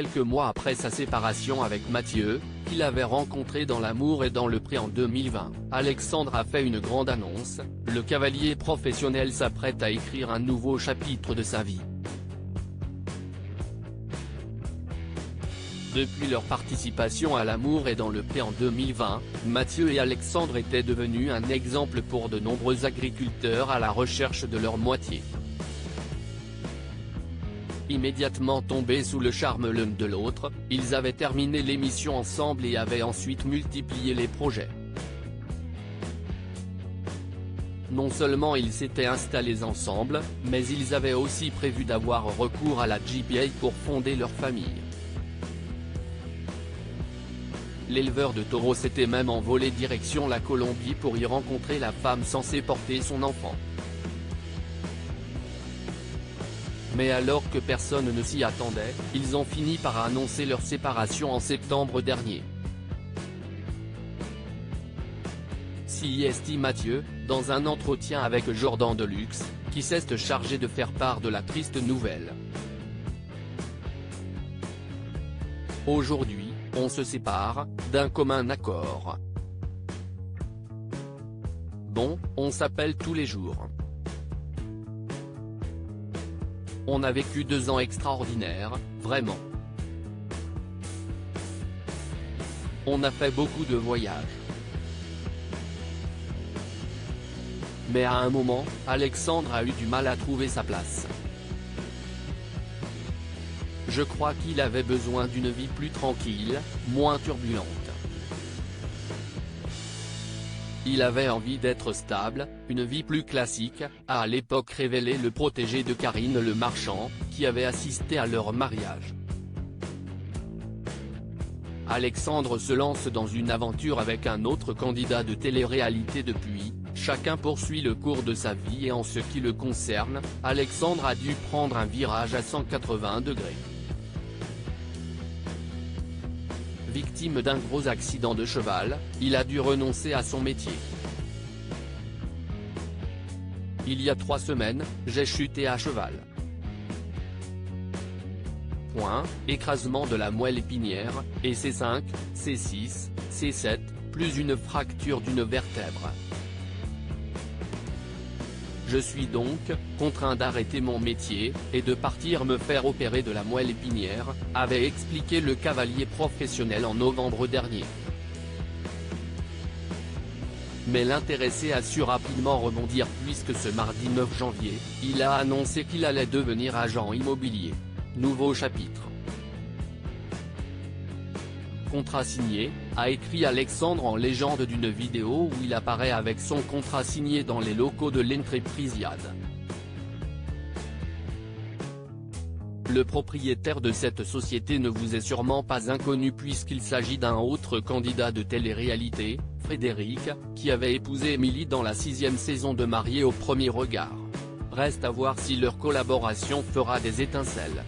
quelques mois après sa séparation avec Mathieu, qu'il avait rencontré dans L'amour et dans le pré en 2020, Alexandre a fait une grande annonce: le cavalier professionnel s'apprête à écrire un nouveau chapitre de sa vie. Depuis leur participation à L'amour et dans le pré en 2020, Mathieu et Alexandre étaient devenus un exemple pour de nombreux agriculteurs à la recherche de leur moitié. Immédiatement tombés sous le charme l'un de l'autre, ils avaient terminé l'émission ensemble et avaient ensuite multiplié les projets. Non seulement ils s'étaient installés ensemble, mais ils avaient aussi prévu d'avoir recours à la GPA pour fonder leur famille. L'éleveur de taureaux s'était même envolé direction la Colombie pour y rencontrer la femme censée porter son enfant. Mais alors que personne ne s'y attendait, ils ont fini par annoncer leur séparation en septembre dernier. S'y est Mathieu, dans un entretien avec Jordan Deluxe, qui s'est chargé de faire part de la triste nouvelle. Aujourd'hui, on se sépare, d'un commun accord. Bon, on s'appelle tous les jours. On a vécu 2 ans extraordinaires, vraiment. On a fait beaucoup de voyages. Mais à un moment, Alexandre a eu du mal à trouver sa place. Je crois qu'il avait besoin d'une vie plus tranquille, moins turbulente. Il avait envie d'être stable, une vie plus classique, a à l'époque révélé le protégé de Karine Le Marchand, qui avait assisté à leur mariage. Alexandre se lance dans une aventure avec un autre candidat de télé-réalité depuis, chacun poursuit le cours de sa vie et en ce qui le concerne, Alexandre a dû prendre un virage à 180 degrés. Victime d'un gros accident de cheval, il a dû renoncer à son métier. Il y a 3 semaines, j'ai chuté à cheval. Écrasement de la moelle épinière, et C5, C6, C7, plus une fracture d'une vertèbre. Je suis donc contraint d'arrêter mon métier, et de partir me faire opérer de la moelle épinière, avait expliqué le cavalier professionnel en novembre dernier. Mais l'intéressé a su rapidement rebondir puisque ce mardi 9 janvier, il a annoncé qu'il allait devenir agent immobilier. Nouveau chapitre. Contrat signé, a écrit Alexandre en légende d'une vidéo où il apparaît avec son contrat signé dans les locaux de l'Entreprise-Yad. Le propriétaire de cette société ne vous est sûrement pas inconnu puisqu'il s'agit d'un autre candidat de télé-réalité, Frédéric, qui avait épousé Émilie dans la 6e saison de Mariés au premier regard. Reste à voir si leur collaboration fera des étincelles.